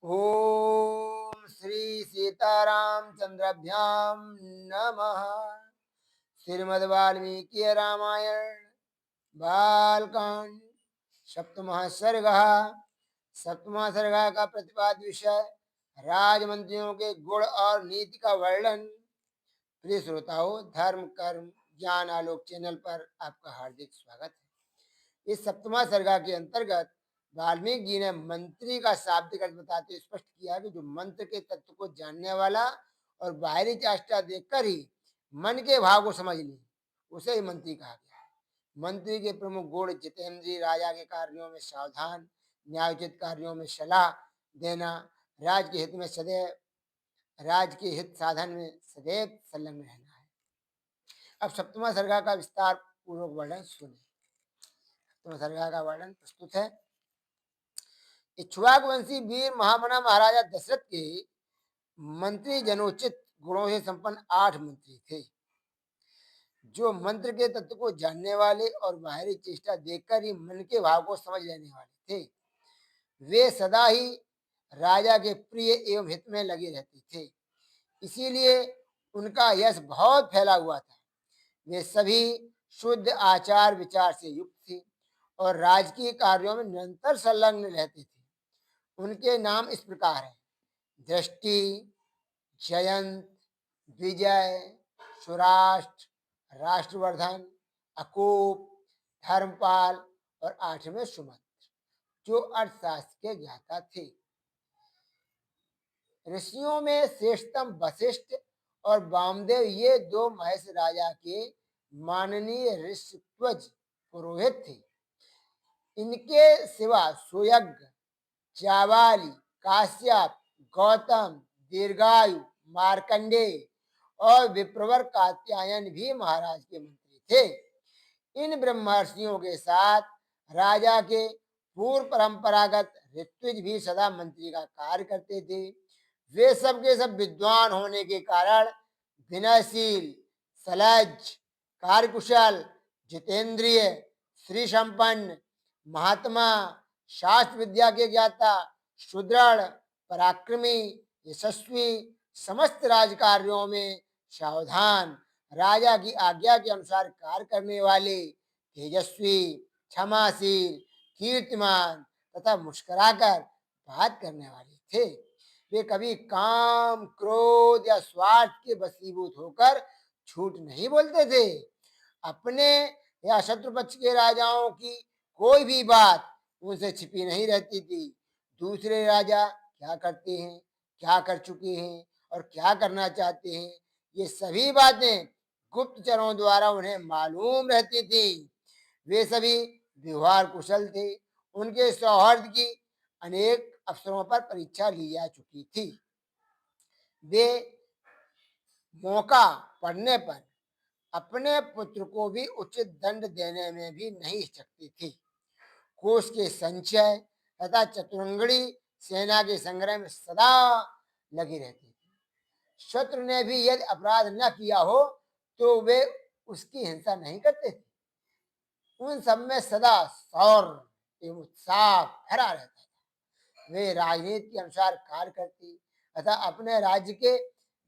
ओम श्री सीतारामचंद्राभ्याम नमः। श्रीमद् वाल्मीकि रामायण बालकांड सप्तमः सर्गः। सप्तमः सर्गः का प्रतिपाद्य विषय राजमंत्रियों के गुण और नीति का वर्णन। प्रिय श्रोताओं, धर्म कर्म ज्ञान आलोक चैनल पर आपका हार्दिक स्वागत है। इस सप्तमा सर्गा के अंतर्गत वाल्मीकि जी ने मंत्री का शाब्दिक अर्थ बताते हुए स्पष्ट किया कि जो मंत्र के तत्व को जानने वाला और बाहरी चाष्टा देखकर ही मन के भाव को समझ ले, उसे ही मंत्री कहा गया है। मंत्री के प्रमुख गुण जितेंद्रिय, राजा के कार्यों में सावधान, न्यायोचित कार्यों में सलाह देना, राज के हित में सदैव राज के हित साधन में सदैव संलग्न रहना है। अब सप्तमा सर्गा का विस्तार पूर्वक वर्णन सुने। सप्तमा सर्गा का वर्णन प्रस्तुत है। इक्ष्वाकु वंशी वीर महामना महाराजा दशरथ के मंत्री जनोचित गुणों से संपन्न 8 मंत्री थे, जो मंत्र के तत्व को जानने वाले और बाहरी चेष्टा देखकर ही मन के भाव को समझ लेने वाले थे। वे सदा ही राजा के प्रिय एवं हित में लगे रहते थे, इसीलिए उनका यश बहुत फैला हुआ था। वे सभी शुद्ध आचार विचार से युक्त थे और राजकीय कार्यों में निरंतर संलग्न रहते थे। उनके नाम इस प्रकार हैं: दृष्टि, जयंत, विजय, सुराष्ट्र, राष्ट्रवर्धन, अकूप, धर्मपाल और 8वें सुमंत्र, जो अर्थशास्त्र के ज्ञाता थे। ऋषियों में श्रेष्ठतम वशिष्ठ और वामदेव ये 2 महेश राजा के माननीय ऋषित्वज पुरोहित थे। इनके सिवा सुयज्ञ, जावाली, काश्यप, गौतम, दीर्घायु, मार्कंडेय और विप्रवर कात्यायन भी महाराज के मंत्री थे। इन ब्रह्मर्षियों के साथ राजा के पूर्व परंपरागत ऋत्विज भी सदा मंत्री का कार्य करते थे। वे सब के सब विद्वान होने के कारण विनयशील, सलज, कार्यकुशल, जितेंद्रिय, श्री संपन्न, महात्मा, शास्त्र विद्या के ज्ञाता, सुदृढ़, पराक्रमी, यशस्वी, समस्त राजकार्यों में सावधान, राजा की आज्ञा के अनुसार कार्य करने वाले, तेजस्वी, क्षमाशील, कीर्तिमान तथा मुस्कुराकर बात करने वाले थे। वे कभी काम, क्रोध या स्वार्थ के वशीभूत होकर झूठ नहीं बोलते थे। अपने या शत्रु पक्ष के राजाओं की कोई भी बात उनसे छिपी नहीं रहती थी। दूसरे राजा क्या करते हैं, क्या कर चुके हैं और क्या करना चाहते हैं, ये सभी बातें गुप्तचरों द्वारा उन्हें मालूम रहती थी। वे सभी व्यवहार कुशल थे। उनके सौहार्द की अनेक अवसरों पर परीक्षा ली जा चुकी थी। वे मौका पड़ने पर अपने पुत्र को भी उचित दंड देने में भी नहीं हिचकती थी। कोष के संचय तथा चतुरंगड़ी सेना के संग्रह में सदा लगी रहती थी। शत्रु ने भी यदि अपराध न किया हो तो वे उसकी हिंसा नहीं करते थे। उन सब में सदा शौर्य एवं उत्साह भरा रहता था। वे राजनीति के अनुसार कार्य करती तथा अपने राज्य के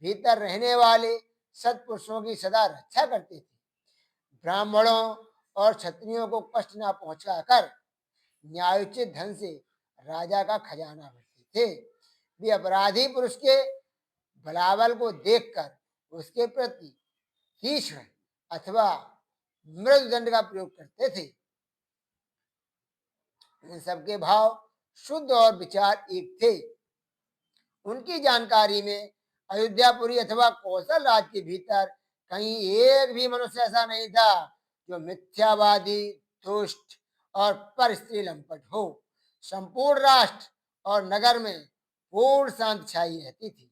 भीतर रहने वाले सत्पुरुषों की सदा रक्षा करती थी। ब्राह्मणों और क्षत्रियों को कष्ट न पहुंचाकर न्यायोचित ढंग से राजा का खजाना भरते थे। वे अपराधी पुरुष के बलाबल को देखकर उसके प्रति तीक्ष्ण अथवा मृदु दंड का प्रयोग करते थे। इन सबके भाव शुद्ध और विचार एक थे। उनकी जानकारी में अयोध्यापुरी अथवा कौशल राज के भीतर कहीं एक भी मनुष्य ऐसा नहीं था जो मिथ्यावादी, दुष्ट और पर स्त्री लंपट हो। संपूर्ण राष्ट्र और नगर में पूर्ण शांति छाई रहती थी।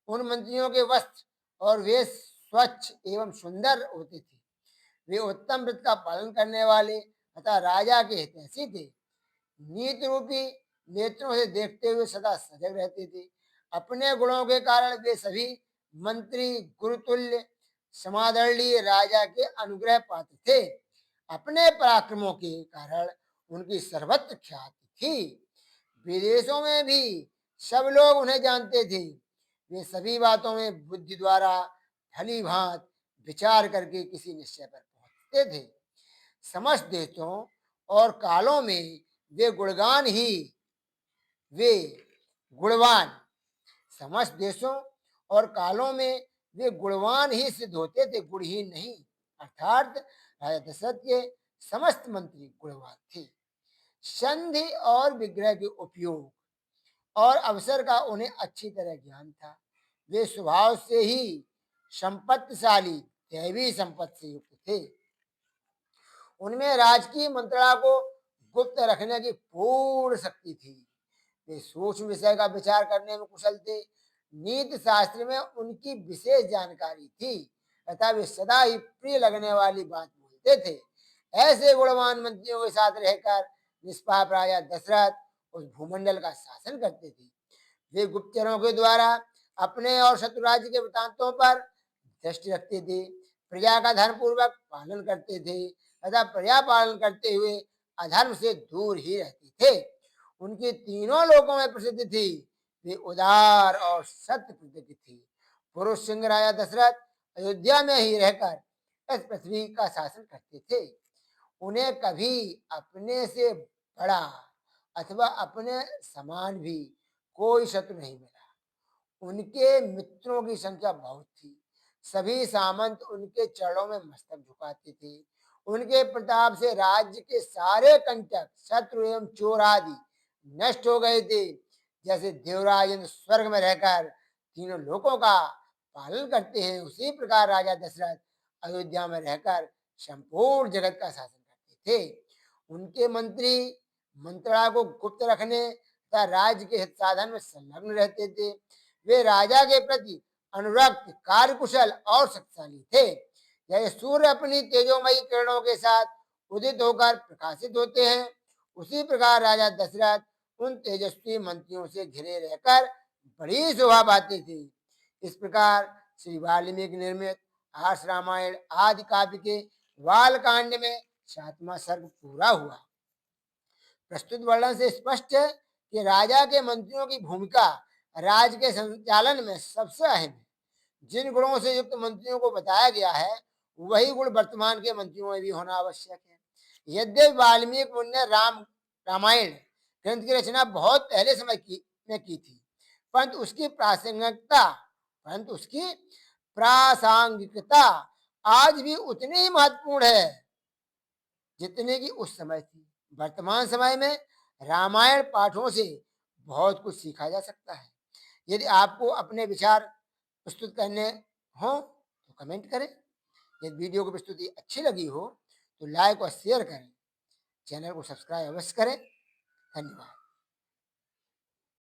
उन मंत्रियों के वस्त्र और वे स्वच्छ एवं सुंदर होते थे। वे उत्तम व्रत का पालन करने वाले तथा राजा के हितैषी थे। नीति रूपी नेत्रों से देखते हुए सदा सजग रहते थे। अपने गुणों के कारण वे सभी मंत्री गुरुतुल्य समादरणीय राजा के अनुग्रह पात्र थे। अपने पराक्रमों के कारण उनकी सर्वत्र ख्याति थी। विदेशों में भी सब लोग उन्हें जानते थे। वे सभी बातों में बुद्धि द्वारा भली भांत विचार करके किसी निश्चय पर पहुंचते थे। समस्त देशों और कालों में वे गुणगान ही वे गुणवान समस्त देशों और कालों में वे गुणवान ही सिद्ध होते थे, गुणहीन नहीं। अर्थात राजा दशरथ के समस्त मंत्री गुणवान थे। संधि और विग्रह के उपयोग और अवसर का उन्हें अच्छी तरह ज्ञान था। वे स्वभाव से ही संपत्तिशाली दैवी संपत्ति से युक्त थे। उनमें राजकीय मंत्रणा को गुप्त रखने की पूर्ण शक्ति थी। वे सूक्ष्म विषय का विचार करने में कुशल थे। नीति शास्त्र में उनकी विशेष जानकारी थी तथा वे सदा ही प्रिय लगने वाली बात बोलते थे। ऐसे गुणवान मंत्रियों के साथ रहकर निष्पाप राजा दशरथ उस भूमंडल का शासन करते थे। वे गुप्तचरों के द्वारा अपने और शत्रु राज्य के वृतांतों पर दृष्टि रखते थे, प्रजा का धर्म पूर्वक पालन करते थे तथा प्रजा पालन करते हुए अधर्म से दूर ही रहते थे। उनकी तीनों लोकों में प्रसिद्धि थी। वे उदार और सत्य प्रतिज्ञ थे। पुरुष सिंह राजा दशरथ अयोध्या में ही रहकर इस पृथ्वी का शासन करते थे। उन्हें कभी अपने से बड़ा अथवा अपने समान भी कोई शत्रु नहीं मिला। उनके मित्रों की संख्या बहुत थी। सभी सामंत उनके चरणों में मस्तक झुकाते थे। उनके प्रताप से राज्य के सारे कंटक, शत्रु एवं चोर आदि नष्ट हो गए थे। जैसे देवराज इंद्र स्वर्ग में रहकर तीनों लोकों का पालन करते हैं, उसी प्रकार राजा दशरथ अयोध्या में रहकर संपूर्ण जगत का शासन करते थे। उनके मंत्री मंत्रणा को गुप्त रखने तथा राज्य के हित साधन में संलग्न रहते थे। वे राजा के प्रति अनुरक्त, कार्यकुशल और शक्तिशाली थे। जैसे सूर्य अपनी तेजोमयी किरणों के साथ उदित होकर प्रकाशित होते हैं, उसी प्रकार राजा दशरथ उन तेजस्वी मंत्रियों से घिरे रहकर बड़ी शोभा पाते थे। इस प्रकार श्री वाल्मीकि निर्मित आर्ष रामायण आदि काव्य के बालकांड में 7वां सर्ग पूरा हुआ। प्रस्तुत वर्णन से स्पष्ट है कि राजा के मंत्रियों की भूमिका राज्य के संचालन में सबसे अहम है। जिन गुणों से युक्त मंत्रियों को बताया गया है, वही गुण वर्तमान के मंत्रियों में भी होना आवश्यक है। यद्यपि वाल्मीकि मुनि ने रामायण ग्रंथ की रचना बहुत पहले समय में की थी, परंतु उसकी प्रासंगिकता आज भी उतनी ही महत्वपूर्ण है जितने की उस समय थी। वर्तमान समय में रामायण पाठों से बहुत कुछ सीखा जा सकता है। यदि आपको अपने विचार प्रस्तुत करने हो तो कमेंट करें। यदि वीडियो की प्रस्तुति अच्छी लगी हो तो लाइक और शेयर करें। चैनल को सब्सक्राइब अवश्य करें। धन्यवाद।